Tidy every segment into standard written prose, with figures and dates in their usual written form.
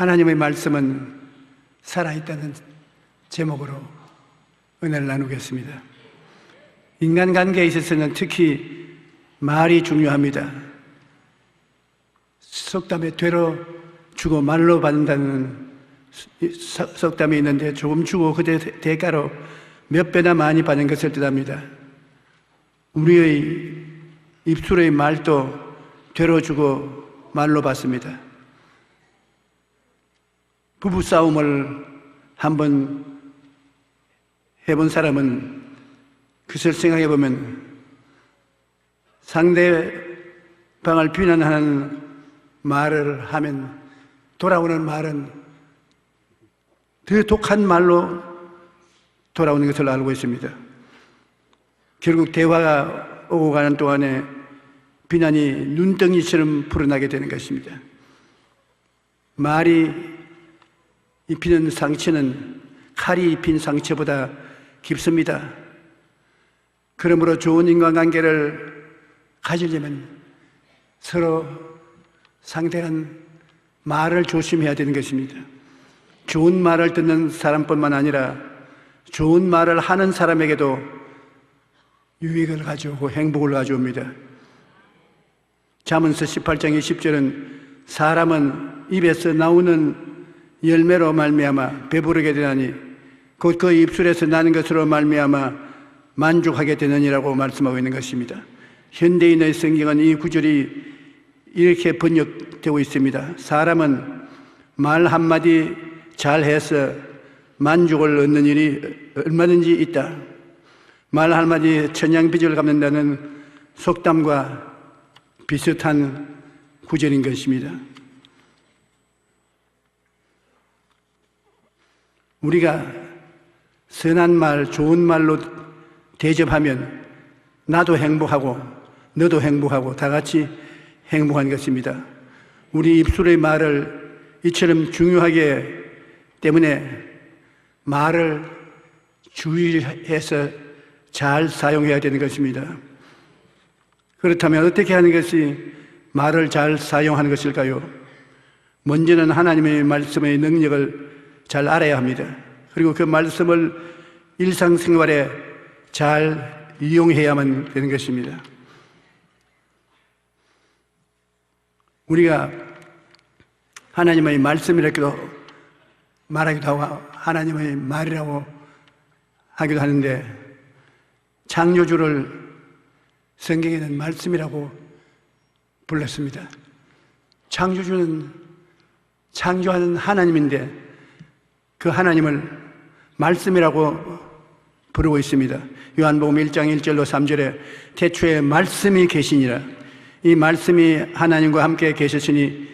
하나님의 말씀은 살아있다는 제목으로 은혜를 나누겠습니다. 인간관계에 있어서는 특히 말이 중요합니다. 속담에 되로 주고 말로 받는다는 속담이 있는데, 조금 주고 그 대가로 몇 배나 많이 받는 것을 뜻합니다. 우리의 입술의 말도 되로 주고 말로 받습니다. 부부싸움을 한번 해본 사람은 그것을 생각해 보면, 상대방을 비난하는 말을 하면 돌아오는 말은 더 독한 말로 돌아오는 것을 알고 있습니다. 결국 대화가 오고 가는 동안에 비난이 눈덩이처럼 불어나게 되는 것입니다. 말이 입히는 상처는 칼이 입힌 상처보다 깊습니다. 그러므로 좋은 인간관계를 가지려면 서로 상대한 말을 조심해야 되는 것입니다. 좋은 말을 듣는 사람뿐만 아니라 좋은 말을 하는 사람에게도 유익을 가져오고 행복을 가져옵니다. 잠언서 18장 20절은 사람은 입에서 나오는 열매로 말미암아 배부르게 되나니 곧 그 입술에서 나는 것으로 말미암아 만족하게 되느니라고 말씀하고 있는 것입니다. 현대인의 성경은 이 구절이 이렇게 번역되고 있습니다. 사람은 말 한마디 잘해서 만족을 얻는 일이 얼마든지 있다. 말 한마디 천냥빚을 갚는다는 속담과 비슷한 구절인 것입니다. 우리가 선한 말, 좋은 말로 대접하면 나도 행복하고 너도 행복하고 다 같이 행복한 것입니다. 우리 입술의 말을 이처럼 중요하기 때문에 말을 주의해서 잘 사용해야 되는 것입니다. 그렇다면 어떻게 하는 것이 말을 잘 사용하는 것일까요? 먼저는 하나님의 말씀의 능력을 잘 알아야 합니다. 그리고 그 말씀을 일상생활에 잘 이용해야만 되는 것입니다. 우리가 하나님의 말씀이라고 말하기도 하고 하나님의 말이라고 하기도 하는데, 창조주를 성경에는 말씀이라고 불렀습니다. 창조주는 창조하는 하나님인데 그 하나님을 말씀이라고 부르고 있습니다. 요한복음 1장 1절로 3절에 태초에 말씀이 계시니라. 이 말씀이 하나님과 함께 계셨으니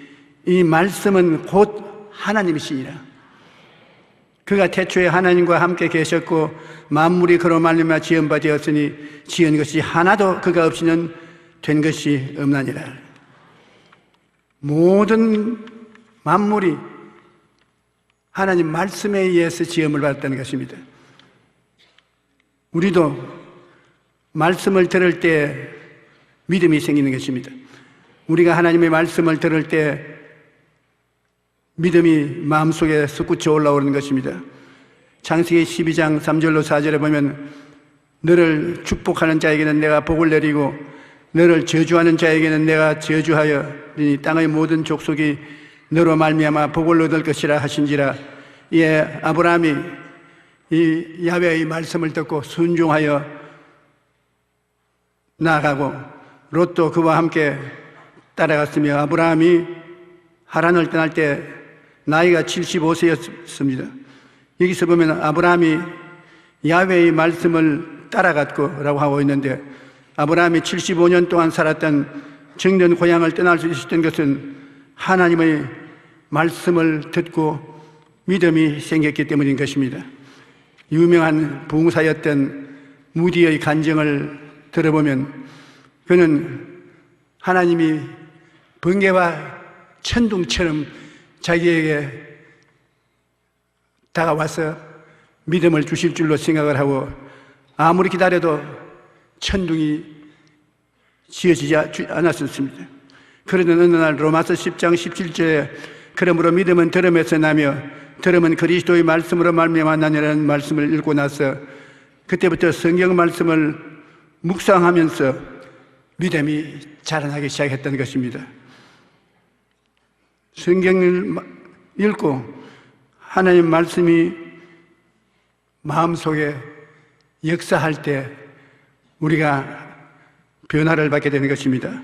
이 말씀은 곧 하나님이시니라. 그가 태초에 하나님과 함께 계셨고 만물이 그로 말미암아 지은 바 되었으니 지은 것이 하나도 그가 없이는 된 것이 없나니라. 모든 만물이 하나님 말씀에 의해서 지음을 받았다는 것입니다. 우리도 말씀을 들을 때 믿음이 생기는 것입니다. 우리가 하나님의 말씀을 들을 때 믿음이 마음속에 솟구쳐 올라오는 것입니다. 창세기 12장 3절로 4절에 보면 너를 축복하는 자에게는 내가 복을 내리고 너를 저주하는 자에게는 내가 저주하여리니 땅의 모든 족속이 너로 말미암아 복을 얻을 것이라 하신지라. 이에 아브라함이 이 야훼의 말씀을 듣고 순종하여 나아가고 롯도 그와 함께 따라갔으며, 아브라함이 하란을 떠날 때 나이가 75세였습니다. 여기서 보면 아브라함이 야훼의 말씀을 따라갔고라고 하고 있는데, 아브라함이 75년 동안 살았던 정든 고향을 떠날 수 있었던 것은 하나님의 말씀을 듣고 믿음이 생겼기 때문인 것입니다. 유명한 부흥사였던 무디의 간증을 들어보면 그는 하나님이 번개와 천둥처럼 자기에게 다가와서 믿음을 주실 줄로 생각을 하고 아무리 기다려도 천둥이 지어지지 않았었습니다. 그러던 어느 날 로마서 10장 17절에 그러므로 믿음은 들음에서 나며 들음은 그리스도의 말씀으로 말미암아 나니라는 말씀을 읽고 나서 그때부터 성경 말씀을 묵상하면서 믿음이 자라나기 시작했던 것입니다. 성경을 읽고 하나님 말씀이 마음속에 역사할 때 우리가 변화를 받게 되는 것입니다.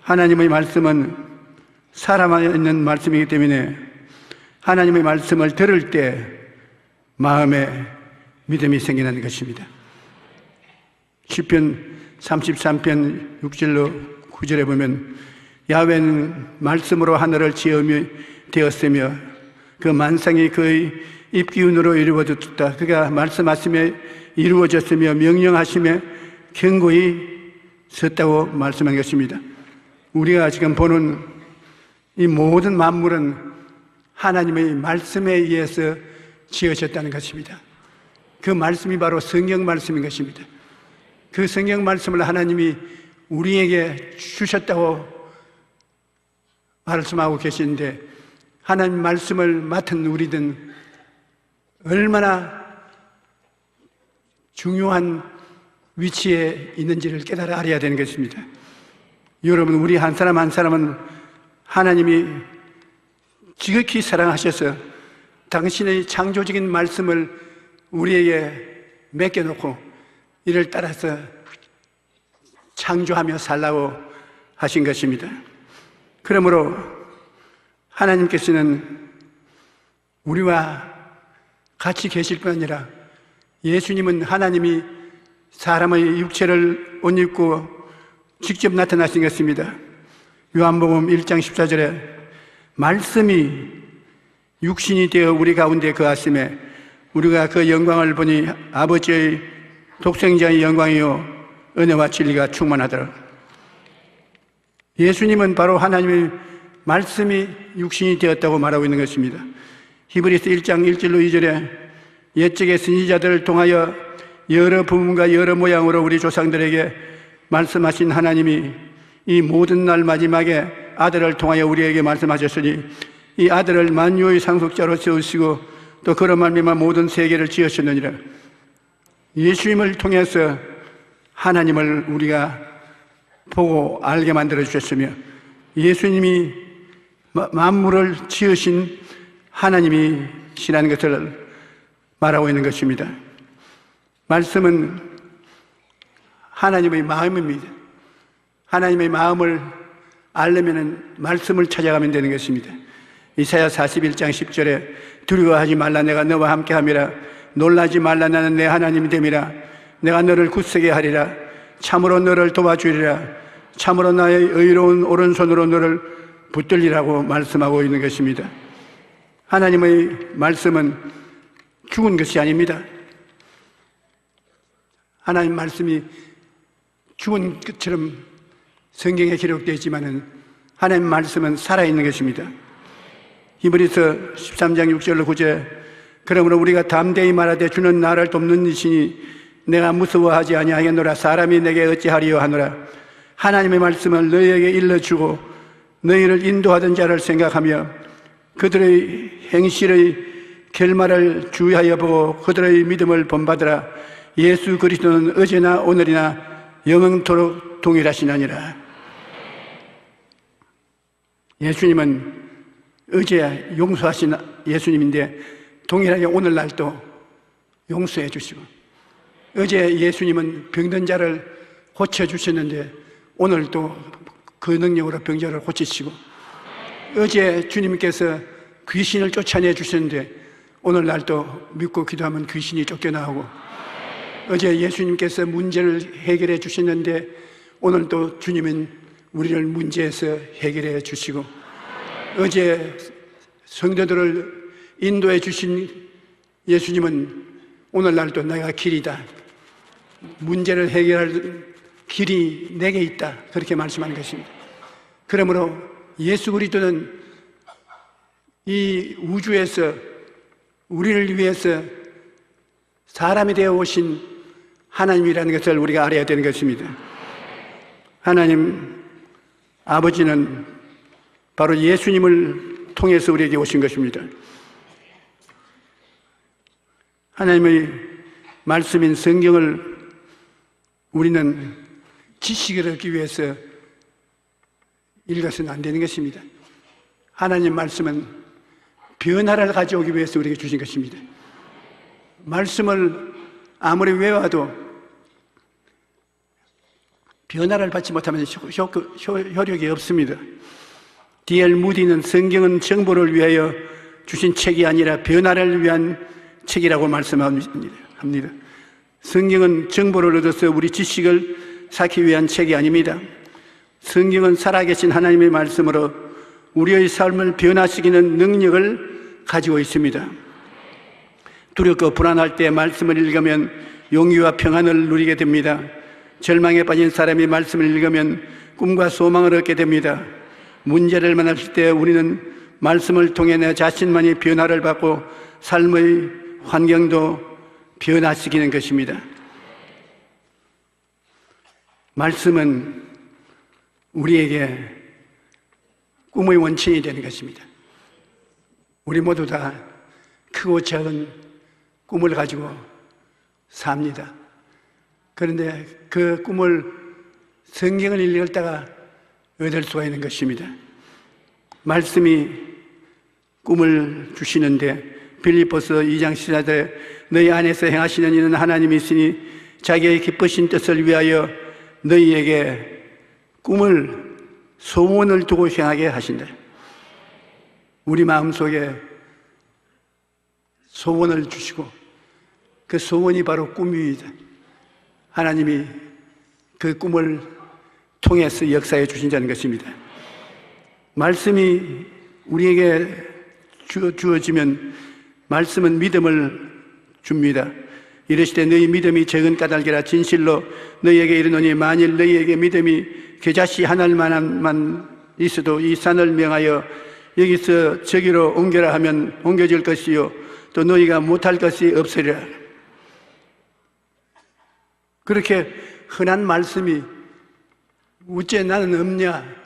하나님의 말씀은 살아만 있는 말씀이기 때문에 하나님의 말씀을 들을 때 마음에 믿음이 생기는 것입니다. 시편 33편 6절로 9절에 보면 야훼는 말씀으로 하늘을 지음이 되었으며 그 만상이 그의 입기운으로 이루어졌다. 그가 말씀하심에 이루어졌으며 명령하심에 견고히 섰다고 말씀한 것입니다. 우리가 지금 보는 이 모든 만물은 하나님의 말씀에 의해서 지어졌다는 것입니다. 그 말씀이 바로 성경 말씀인 것입니다. 그 성경 말씀을 하나님이 우리에게 주셨다고 말씀하고 계시는데 하나님 말씀을 맡은 우리는 얼마나 중요한 위치에 있는지를 깨달아 알아야 되는 것입니다. 여러분, 우리 한 사람 한 사람은 하나님이 지극히 사랑하셔서 당신의 창조적인 말씀을 우리에게 맡겨놓고 이를 따라서 창조하며 살라고 하신 것입니다. 그러므로 하나님께서는 우리와 같이 계실 뿐 아니라 예수님은 하나님이 사람의 육체를 옷 입고 직접 나타나신 것입니다. 요한복음 1장 14절에 말씀이 육신이 되어 우리 가운데 거하심에 우리가 그 영광을 보니 아버지의 독생자의 영광이요 은혜와 진리가 충만하더라. 예수님은 바로 하나님의 말씀이 육신이 되었다고 말하고 있는 것입니다. 히브리서 1장 1절로 2절에 옛적의 선지자들을 통하여 여러 부분과 여러 모양으로 우리 조상들에게 말씀하신 하나님이 이 모든 날 마지막에 아들을 통하여 우리에게 말씀하셨으니 이 아들을 만유의 상속자로 세우시고 또 그런 말미암아 모든 세계를 지으셨느니라. 예수님을 통해서 하나님을 우리가 보고 알게 만들어 주셨으며 예수님이 만물을 지으신 하나님이시라는 것을 말하고 있는 것입니다. 말씀은 하나님의 마음입니다. 하나님의 마음을 알려면 말씀을 찾아가면 되는 것입니다. 이사야 41장 10절에 두려워하지 말라 내가 너와 함께함이라 놀라지 말라 나는 내 하나님이 됨이라 내가 너를 굳세게 하리라 참으로 너를 도와주리라 참으로 나의 의로운 오른손으로 너를 붙들리라고 말씀하고 있는 것입니다. 하나님의 말씀은 죽은 것이 아닙니다. 하나님 말씀이 죽은 것처럼 성경에 기록되어 있지만은 하나님 말씀은 살아있는 것입니다. 히브리서 13장 6절로 9절 그러므로 우리가 담대히 말하되 주는 나를 돕는 이시니 내가 무서워하지 아니하겠노라 사람이 내게 어찌하리요 하노라. 하나님의 말씀을 너희에게 일러주고 너희를 인도하던 자를 생각하며 그들의 행실의 결말을 주의하여 보고 그들의 믿음을 본받으라. 예수 그리스도는 어제나 오늘이나 영원토록 동일하시나니라. 예수님은 어제 용서하신 예수님인데 동일하게 오늘날도 용서해 주시고 어제 예수님은 병든 자를 고쳐주셨는데 오늘도 그 능력으로 병자를 고치시고 어제 주님께서 귀신을 쫓아내 주셨는데 오늘날도 믿고 기도하면 귀신이 쫓겨나오고 어제 예수님께서 문제를 해결해 주셨는데 오늘도 주님은 우리를 문제에서 해결해 주시고 어제 성도들을 인도해 주신 예수님은 오늘날도 내가 길이다. 문제를 해결할 길이 내게 있다. 그렇게 말씀하는 것입니다. 그러므로 예수 그리스도는 이 우주에서 우리를 위해서 사람이 되어 오신 하나님이라는 것을 우리가 알아야 되는 것입니다. 하나님 아버지는 바로 예수님을 통해서 우리에게 오신 것입니다. 하나님의 말씀인 성경을 우리는 지식을 얻기 위해서 읽어서는 안 되는 것입니다. 하나님 말씀은 변화를 가져오기 위해서 우리에게 주신 것입니다. 말씀을 아무리 외워도 변화를 받지 못하면 효력이 없습니다. D.L. 무디는 성경은 정보를 위하여 주신 책이 아니라 변화를 위한 책이라고 말씀합니다. 성경은 정보를 얻어서 우리 지식을 쌓기 위한 책이 아닙니다. 성경은 살아계신 하나님의 말씀으로 우리의 삶을 변화시키는 능력을 가지고 있습니다. 두렵고 불안할 때 말씀을 읽으면 용기와 평안을 누리게 됩니다. 절망에 빠진 사람이 말씀을 읽으면 꿈과 소망을 얻게 됩니다. 문제를 만났을 때 우리는 말씀을 통해 내 자신만이 변화를 받고 삶의 환경도 변화시키는 것입니다. 말씀은 우리에게 꿈의 원천이 되는 것입니다. 우리 모두 다 크고 작은 꿈을 가지고 삽니다. 그런데 그 꿈을 성경을 읽다가 얻을 수가 있는 것입니다. 말씀이 꿈을 주시는데 빌립보서 2장 14절에 너희 안에서 행하시는 이는 하나님이 있으니 자기의 기쁘신 뜻을 위하여 너희에게 꿈을 소원을 두고 행하게 하신다. 우리 마음속에 소원을 주시고 그 소원이 바로 꿈입니다. 하나님이 그 꿈을 통해서 역사해 주신다는 것입니다. 말씀이 우리에게 주어지면 말씀은 믿음을 줍니다. 이르시되 너희 믿음이 적은 까닭이라 진실로 너희에게 이르노니 만일 너희에게 믿음이 겨자씨 하나만만 있어도 이 산을 명하여 여기서 저기로 옮겨라 하면 옮겨질 것이요 또 너희가 못할 것이 없으리라. 그렇게 흔한 말씀이 어째 나는 없냐?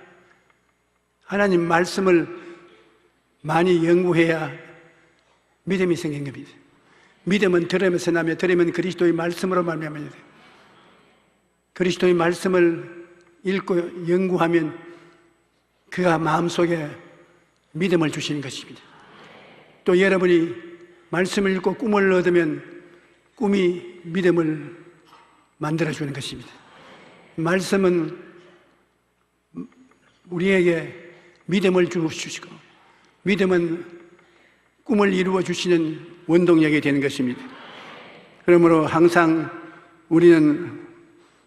하나님 말씀을 많이 연구해야 믿음이 생긴 겁니다. 믿음은 들으면서 나며 들으면 그리스도의 말씀으로 말미암아야 돼요. 그리스도의 말씀을 읽고 연구하면 그가 마음속에 믿음을 주시는 것입니다. 또 여러분이 말씀을 읽고 꿈을 얻으면 꿈이 믿음을 만들어주는 것입니다. 말씀은 우리에게 믿음을 주시고 믿음은 꿈을 이루어 주시는 원동력이 되는 것입니다. 그러므로 항상 우리는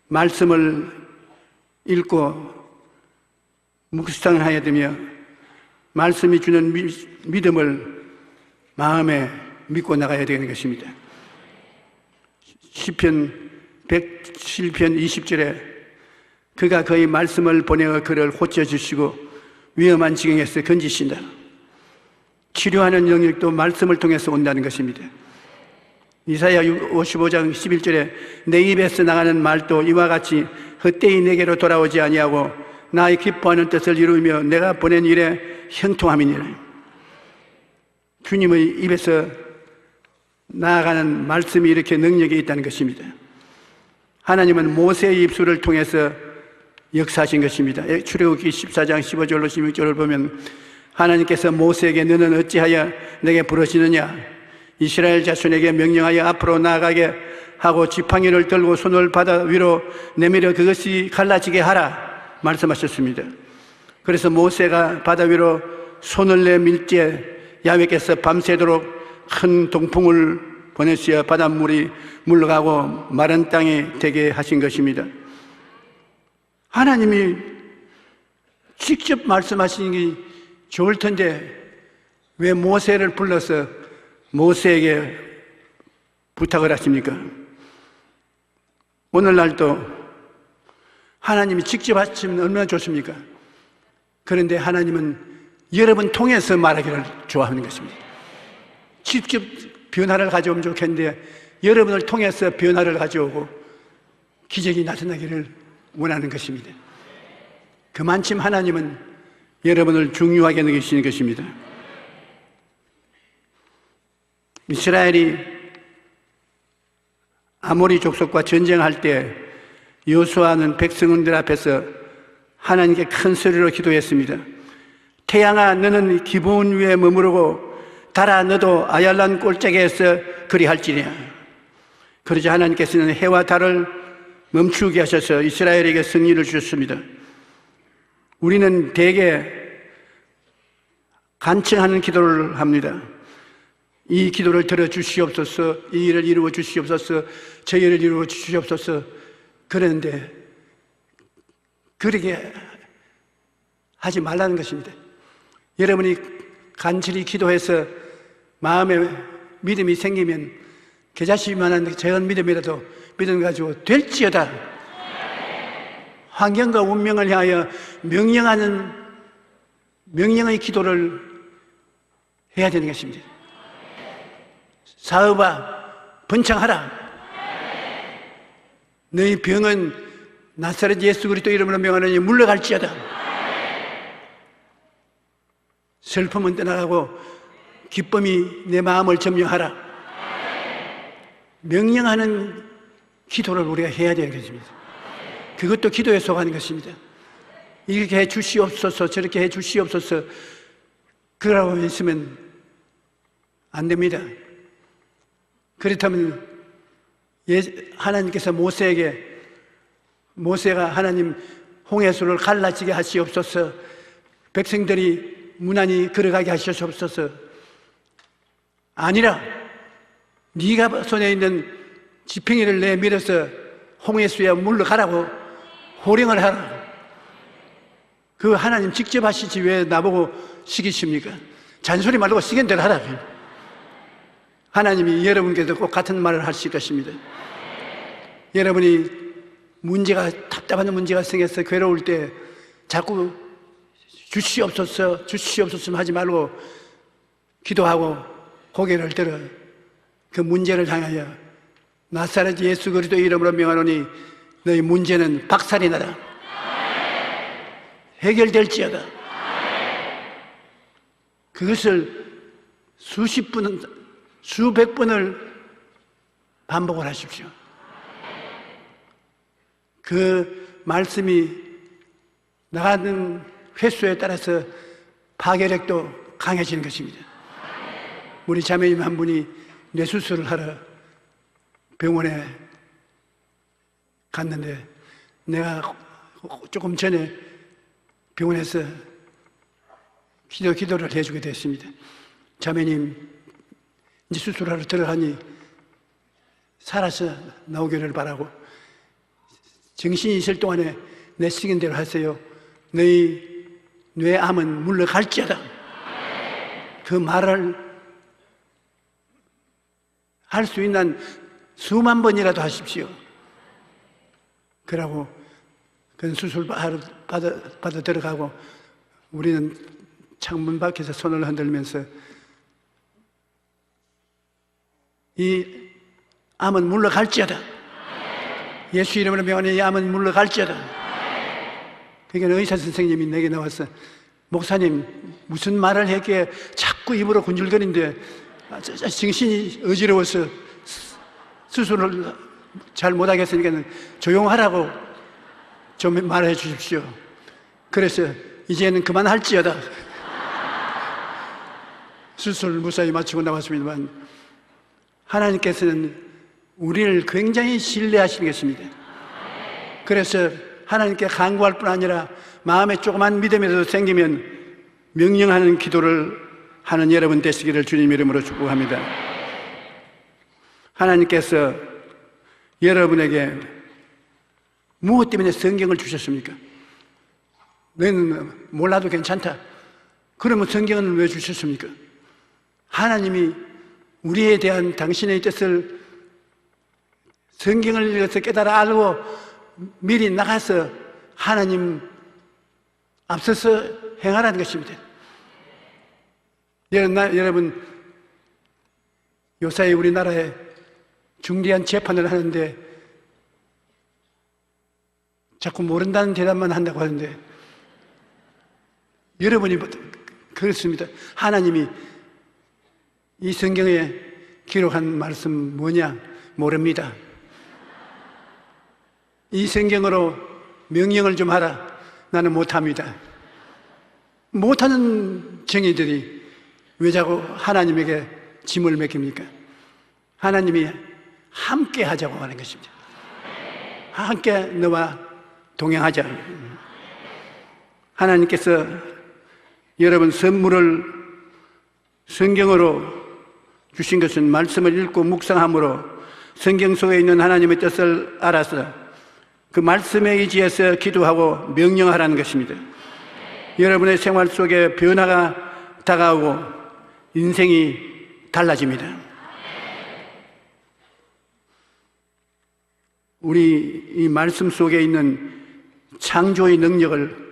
말씀을 읽고 묵상하여야 되며 말씀이 주는 믿음을 마음에 믿고 나가야 되는 것입니다. 시편 107편 20절에 그가 그의 말씀을 보내어 그를 고쳐주시고 위험한 지경에서 건지신다. 치료하는 영역도 말씀을 통해서 온다는 것입니다. 이사야 55장 11절에 내 입에서 나가는 말도 이와 같이 헛되이 내게로 돌아오지 아니하고 나의 기뻐하는 뜻을 이루며 내가 보낸 일에 형통함이니라. 주님의 입에서 나아가는 말씀이 이렇게 능력이 있다는 것입니다. 하나님은 모세의 입술을 통해서 역사하신 것입니다. 출애굽기 14장 15절로 16절을 보면 하나님께서 모세에게 너는 어찌하여 내게 부르시느냐? 이스라엘 자손에게 명령하여 앞으로 나아가게 하고 지팡이를 들고 손을 바다 위로 내밀어 그것이 갈라지게 하라 말씀하셨습니다. 그래서 모세가 바다 위로 손을 내밀 때 야훼께서 밤새도록 큰 동풍을 보내시어 바닷물이 물러가고 마른 땅이 되게 하신 것입니다. 하나님이 직접 말씀하시는 게 좋을 텐데 왜 모세를 불러서 모세에게 부탁을 하십니까? 오늘날도 하나님이 직접 하시면 얼마나 좋습니까? 그런데 하나님은 여러분 통해서 말하기를 좋아하는 것입니다. 직접 변화를 가져오면 좋겠는데 여러분을 통해서 변화를 가져오고 기적이 나타나기를 원하는 것입니다. 그만큼 하나님은 여러분을 중요하게 여기시는 것입니다. 이스라엘이 아모리 족속과 전쟁할 때 여호수아는 백성들 앞에서 하나님께 큰 소리로 기도했습니다. 태양아, 너는 기브온 위에 머무르고 달아, 너도 아얄란 골짜기에서 그리할지니라. 그러자 하나님께서는 해와 달을 멈추게 하셔서 이스라엘에게 승리를 주셨습니다. 우리는 대개 간청하는 기도를 합니다. 이 기도를 들어주시옵소서, 이 일을 이루어 주시옵소서, 저 일을 이루어 주시옵소서. 그런데 그렇게 하지 말라는 것입니다. 여러분이 간절히 기도해서 마음에 믿음이 생기면 겨자씨만한 작은 믿음이라도 믿음 가지고 될지어다. 환경과 운명을 향하여 명령의 기도를 해야 되는 것입니다. 사업아, 번창하라. 너희 병은 나사렛 예수 그리스도 이름으로 명하노니 물러갈지어다. 슬픔은 떠나가고 기쁨이 내 마음을 점령하라. 명령하는 기도를 우리가 해야 되는 것입니다. 그것도 기도에 속하는 것입니다. 이렇게 해 주시옵소서, 저렇게 해 주시옵소서, 그러고 있으면 안 됩니다. 그렇다면 하나님께서 모세가 하나님 홍해수를 갈라지게 하시옵소서, 백성들이 무난히 걸어가게 하시옵소서. 아니라 네가 손에 있는 지팡이를 내밀어서 홍해수에 물러가라고 호령을 하라. 그 하나님 직접 하시지 왜 나보고 시키십니까? 잔소리 말고 시킨 대로 하라. 하나님이 여러분께도 꼭 같은 말을 하실 것입니다. 여러분이 답답한 문제가 생겨서 괴로울 때 자꾸 주시옵소서 하지 말고 기도하고 고개를 들어 그 문제를 향하여 나사렛 예수 그리스도 이름으로 명하노니 너희 문제는 박살이 나라. 해결될지어다. 그것을 수백 번을 반복을 하십시오. 그 말씀이 나가는 횟수에 따라서 파괴력도 강해지는 것입니다. 우리 자매님 한 분이 뇌수술을 하러 병원에 갔는데 내가 조금 전에 병원에서 기도를 해주게 됐습니다. 자매님 이제 수술하러 들어가니 살아서 나오기를 바라고, 정신이 있을 동안에 내 시킨 대로 하세요. 너희 뇌암은 물러갈지어다. 그 말을 할 수 있는 수만 번이라도 하십시오. 그러고 그 수술 받아 들어가고 우리는 창문 밖에서 손을 흔들면서 이 암은 물러갈지어다. 예수 이름으로 명하는 이 암은 물러갈지어다. 그러니까 의사 선생님이 내게 나와서 목사님 무슨 말을 했기에 자꾸 입으로 군줄거리는데 정신이 어지러워서 수술을 잘 못하겠으니까 조용하라고 좀 말해 주십시오. 그래서 이제는 그만할지어다. 수술 무사히 마치고 나왔습니다만 하나님께서는 우리를 굉장히 신뢰하시는 것입니다. 그래서 하나님께 간구할 뿐 아니라 마음에 조그만 믿음이라도 생기면 명령하는 기도를 하는 여러분 되시기를 주님 이름으로 축복합니다. 하나님께서 여러분에게 무엇 때문에 성경을 주셨습니까? 너는 몰라도 괜찮다. 그러면 성경은 왜 주셨습니까? 하나님이 우리에 대한 당신의 뜻을 성경을 읽어서 깨달아 알고 미리 나가서 하나님 앞서서 행하라는 것입니다. 여러분, 요사이 우리나라에 중대한 재판을 하는데 자꾸 모른다는 대답만 한다고 하는데 여러분이 그렇습니다. 하나님이 이 성경에 기록한 말씀 뭐냐? 모릅니다. 이 성경으로 명령을 좀 하라. 나는 못합니다. 못하는 정의들이 왜 자꾸 하나님에게 짐을 맡깁니까? 하나님이 함께 하자고 하는 것입니다. 함께 너와 동행하자. 하나님께서 여러분 선물을 성경으로 주신 것은 말씀을 읽고 묵상함으로 성경 속에 있는 하나님의 뜻을 알아서 그 말씀에 의지해서 기도하고 명령하라는 것입니다. 여러분의 생활 속에 변화가 다가오고 인생이 달라집니다. 우리 이 말씀 속에 있는 창조의 능력을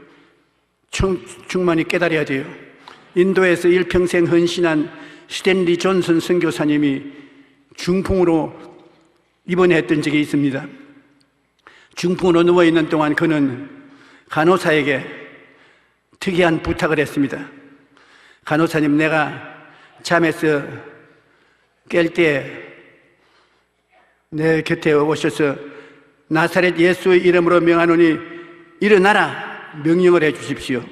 충만히 깨달아야 돼요. 인도에서 일평생 헌신한 스탠리 존슨 선교사님이 중풍으로 입원했던 적이 있습니다. 중풍으로 누워있는 동안 그는 간호사에게 특이한 부탁을 했습니다. 간호사님, 내가 잠에서 깰 때 내 곁에 오셔서 나사렛 예수의 이름으로 명하노니 일어나라 명령을 해 주십시오.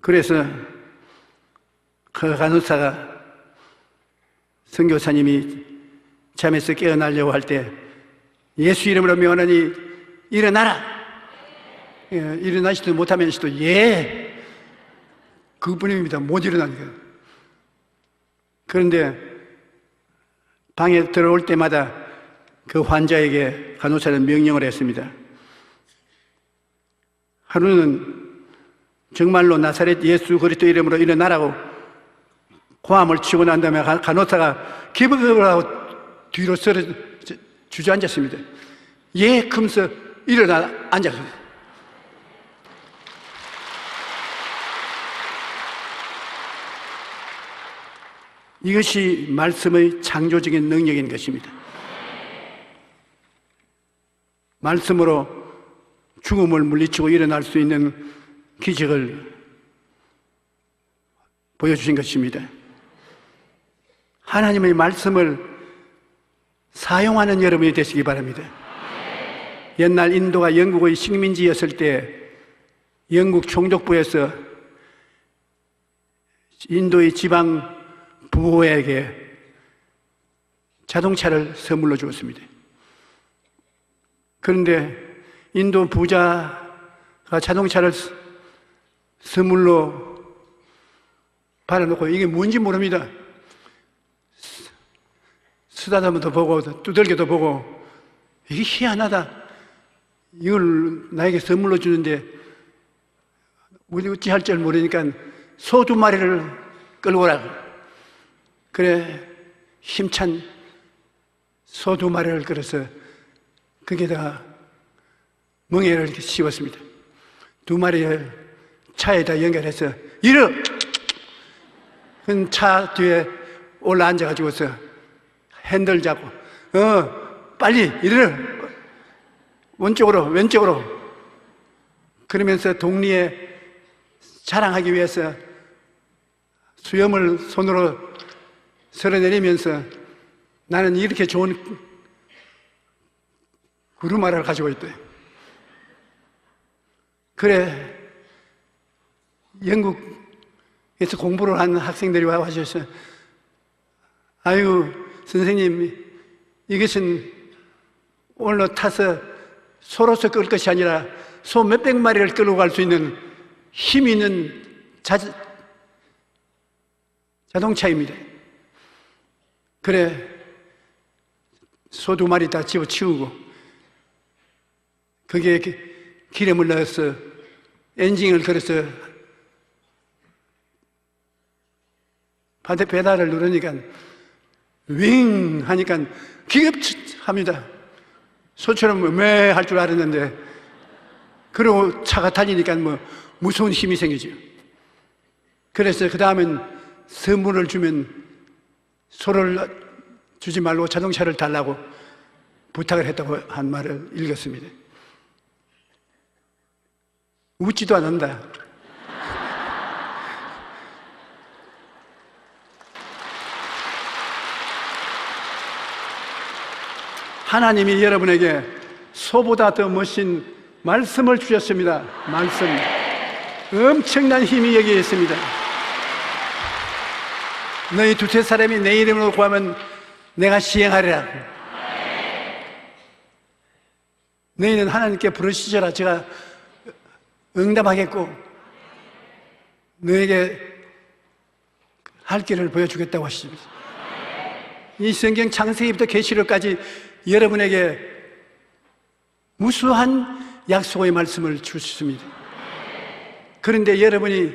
그래서 그 간호사가 선교사님이 잠에서 깨어나려고 할 때 예수 이름으로 명하노니 일어나라. 일어나지도 못하면서도 그뿐입니다. 못 일어나니까. 그런데 방에 들어올 때마다 그 환자에게 간호사는 명령을 했습니다. 하루는 정말로 나사렛 예수 그리스도 이름으로 일어나라고 고함을 치고 난 다음에 간호사가 기겁을 하고 뒤로 주저앉았습니다. 금서 일어나 앉았습니다. 이것이 말씀의 창조적인 능력인 것입니다. 말씀으로 죽음을 물리치고 일어날 수 있는 기적을 보여주신 것입니다. 하나님의 말씀을 사용하는 여러분이 되시기 바랍니다. 옛날 인도가 영국의 식민지였을 때 영국 총독부에서 인도의 지방 부호에게 자동차를 선물로 주었습니다. 그런데 인도 부자가 자동차를 선물로 받아놓고 이게 뭔지 모릅니다. 쓰다듬어도 보고 두들겨도 보고 이게 희한하다. 이걸 나에게 선물로 주는데 우리 어찌할 줄 모르니까 소 2마리를 끌고 오라고. 그래 힘찬 소 2마리를 끌어서 거기에다가 멍에를 이렇게 씌웠습니다. 2마리를 차에다 연결해서 이르! 차 뒤에 올라 앉아가지고서 핸들 잡고 빨리 이르! 왼쪽으로 그러면서 동리에 자랑하기 위해서 수염을 손으로 쓸어내리면서 나는 이렇게 좋은 구루마를 가지고 있대. 그래 영국에서 공부를 한 학생들이 와서 아이고 선생님, 이것은 오늘 타서 소로서 끌 것이 아니라 소 몇백 마리를 끌고 갈 수 있는 힘 있는 자동차입니다. 그래 소 2마리 다 집어치우고 거기에 기름을 넣어서 엔진을 걸어서 배달을 누르니까 윙 하니까 기겁합니다. 소처럼 할 줄 알았는데 그리고 차가 달리니까 무서운 힘이 생기죠. 그래서 그 다음엔 선물을 주면 소를 주지 말고 자동차를 달라고 부탁을 했다고 한 말을 읽었습니다. 웃지도 않는다. 하나님이 여러분에게 소보다 더 멋진 말씀을 주셨습니다. 말씀. 엄청난 힘이 여기에 있습니다. 너희 두세 사람이 내 이름으로 구하면 내가 시행하리라. 너희는 하나님께 부르시져라. 제가 응답하겠고 너에게 할 길을 보여주겠다고 하십니다. 이 성경 창세기부터 계시록까지 여러분에게 무수한 약속의 말씀을 주셨습니다. 그런데 여러분이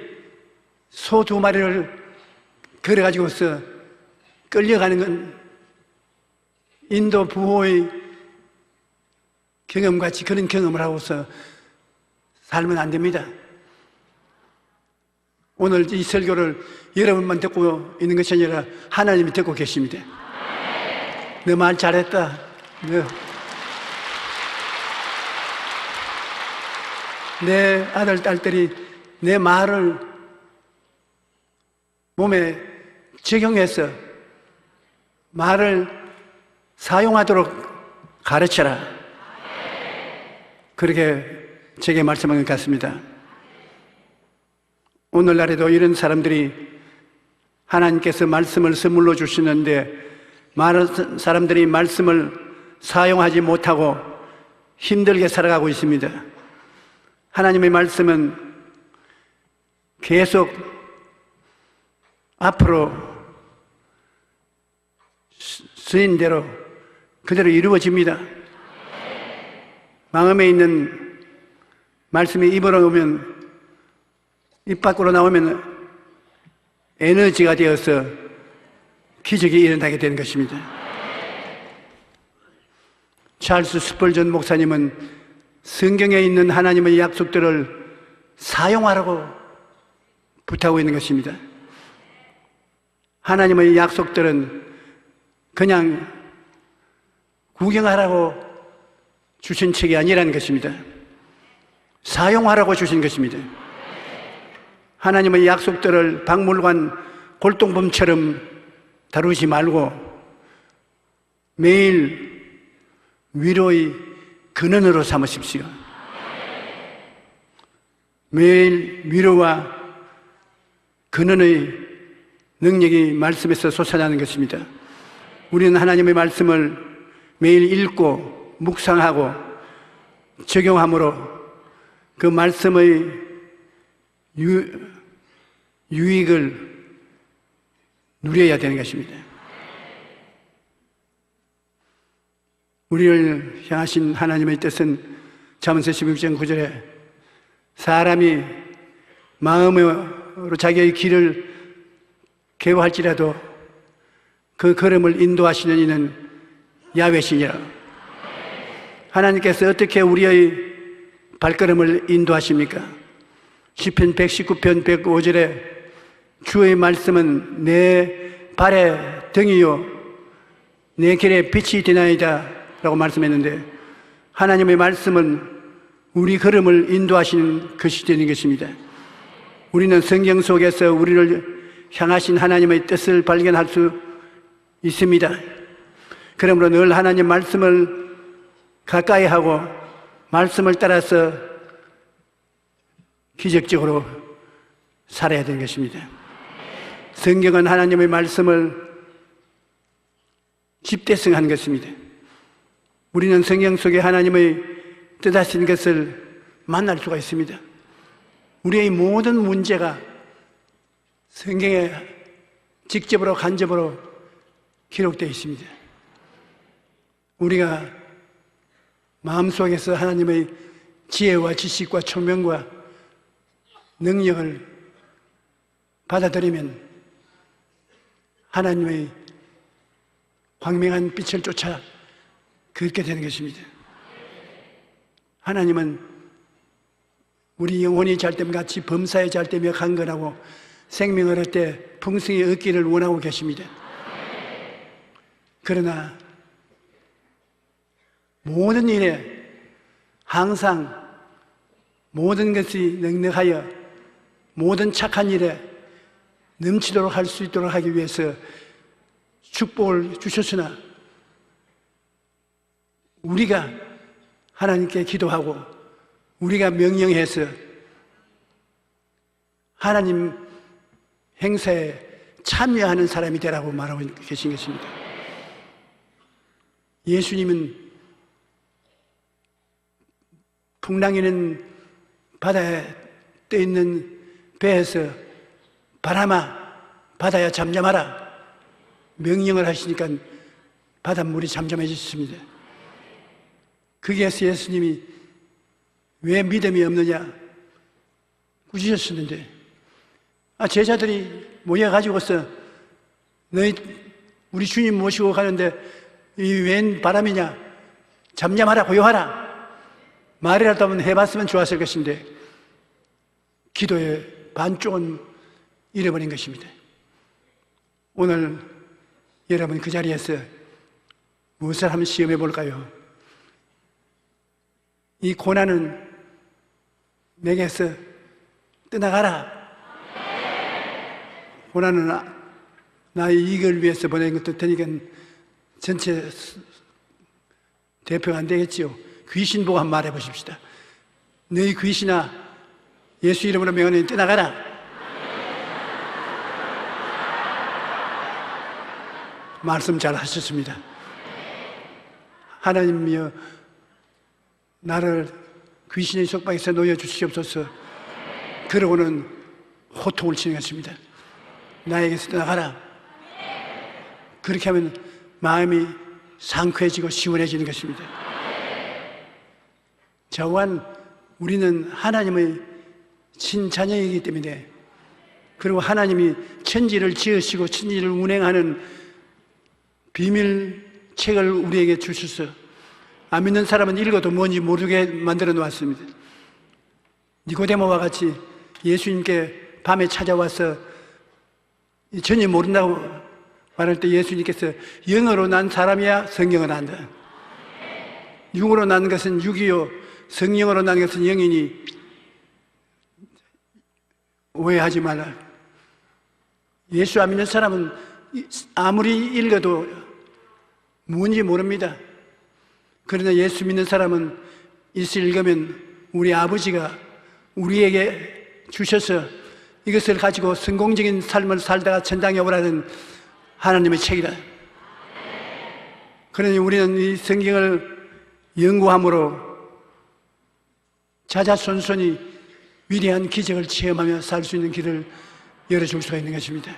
소 2마리를 걸어가지고서 끌려가는 건 인도 부호의 경험같이 그런 경험을 하고서 살면 안 됩니다. 오늘 이 설교를 여러분만 듣고 있는 것이 아니라 하나님이 듣고 계십니다. 너 말 잘했다. 내 아들, 딸들이 내 말을 몸에 적용해서 말을 사용하도록 가르쳐라. 그렇게 제게 말씀한 것 같습니다. 오늘날에도 이런 사람들이 하나님께서 말씀을 선물로 주시는데 많은 사람들이 말씀을 사용하지 못하고 힘들게 살아가고 있습니다. 하나님의 말씀은 계속 앞으로 쓰인 대로 그대로 이루어집니다. 마음에 있는 말씀이 입으로 오면 입 밖으로 나오면 에너지가 되어서 기적이 일어나게 되는 것입니다. 찰스 스펄전 목사님은 성경에 있는 하나님의 약속들을 사용하라고 부탁하고 있는 것입니다. 하나님의 약속들은 그냥 구경하라고 주신 책이 아니라는 것입니다. 사용하라고 주신 것입니다. 하나님의 약속들을 박물관 골동품처럼 다루지 말고 매일 위로의 근원으로 삼으십시오. 매일 위로와 근원의 능력이 말씀에서 솟아나는 것입니다. 우리는 하나님의 말씀을 매일 읽고 묵상하고 적용함으로 그 말씀의 유익을 누려야 되는 것입니다. 우리를 향하신 하나님의 뜻은 잠언서 16장 9절에 사람이 마음으로 자기의 길을 개호할지라도 그 걸음을 인도하시는 이는 야훼시니라. 하나님께서 어떻게 우리의 발걸음을 인도하십니까? 시편 119편 105절에 주의 말씀은 내 발의 등이요 내 길에 빛이 되나이다 라고 말씀했는데 하나님의 말씀은 우리 걸음을 인도하시는 것이 되는 것입니다. 우리는 성경 속에서 우리를 향하신 하나님의 뜻을 발견할 수 있습니다. 그러므로 늘 하나님 말씀을 가까이 하고 말씀을 따라서 기적적으로 살아야 되는 것입니다. 성경은 하나님의 말씀을 집대성한 것입니다. 우리는 성경 속에 하나님의 뜻하신 것을 만날 수가 있습니다. 우리의 모든 문제가 성경에 직접으로 간접으로 기록되어 있습니다. 우리가 마음속에서 하나님의 지혜와 지식과 총명과 능력을 받아들이면 하나님의 광명한 빛을 쫓아 그렇게 되는 것입니다. 하나님은 우리 영혼이 잘됨 같이 범사에 잘되며 강건하고 생명을 얻을 때 풍성히 얻기를 원하고 계십니다. 그러나 모든 일에 항상 모든 것이 넉넉하여 모든 착한 일에 넘치도록 할 수 있도록 하기 위해서 축복을 주셨으나 우리가 하나님께 기도하고 우리가 명령해서 하나님 행사에 참여하는 사람이 되라고 말하고 계신 것입니다. 예수님은 풍랑이는 바다에 떠 있는 배에서 바람아 바다야 잠잠하라 명령을 하시니까 바닷물이 잠잠해졌습니다. 거기에서 예수님이 왜 믿음이 없느냐 꾸짖으셨는데 제자들이 모여가지고서 너희 우리 주님 모시고 가는데 이 웬 바람이냐 잠잠하라 고요하라 말이라도 한번 해봤으면 좋았을 것인데 기도의 반쪽은 잃어버린 것입니다. 오늘 여러분 그 자리에서 무엇을 한번 시험해 볼까요? 이 고난은 내게서 떠나가라. 고난은 나의 이익을 위해서 보낸 것도 되니까 전체 대표가 안 되겠지요. 귀신 보고 한번 말해 보십시다. 너희 귀신아 예수 이름으로 명하노니 떠나가라. 말씀 잘 하셨습니다. 하나님이여 나를 귀신의 속박에서 놓여 주시옵소서. 그러고는 호통을 치는 것입니다. 나에게서 떠나가라. 그렇게 하면 마음이 상쾌해지고 시원해지는 것입니다. 저한 우리는 하나님의 친자녀이기 때문에 그리고 하나님이 천지를 지으시고 천지를 운행하는 비밀책을 우리에게 주셔서 안 믿는 사람은 읽어도 뭔지 모르게 만들어 놓았습니다. 니고데모와 같이 예수님께 밤에 찾아와서 전혀 모른다고 말할 때 예수님께서 영으로 난 사람이야 성경을 안다. 육으로 난 것은 육이요 성령으로 난 것은 영이니 오해하지 말라. 예수 안 믿는 사람은 아무리 읽어도 뭔지 모릅니다. 그러나 예수 믿는 사람은 이것을 읽으면 우리 아버지가 우리에게 주셔서 이것을 가지고 성공적인 삶을 살다가 천당에 오라는 하나님의 책이다. 그러니 우리는 이 성경을 연구함으로 자자손손이 위대한 기적을 체험하며 살 수 있는 길을 열어줄 수가 있는 것입니다.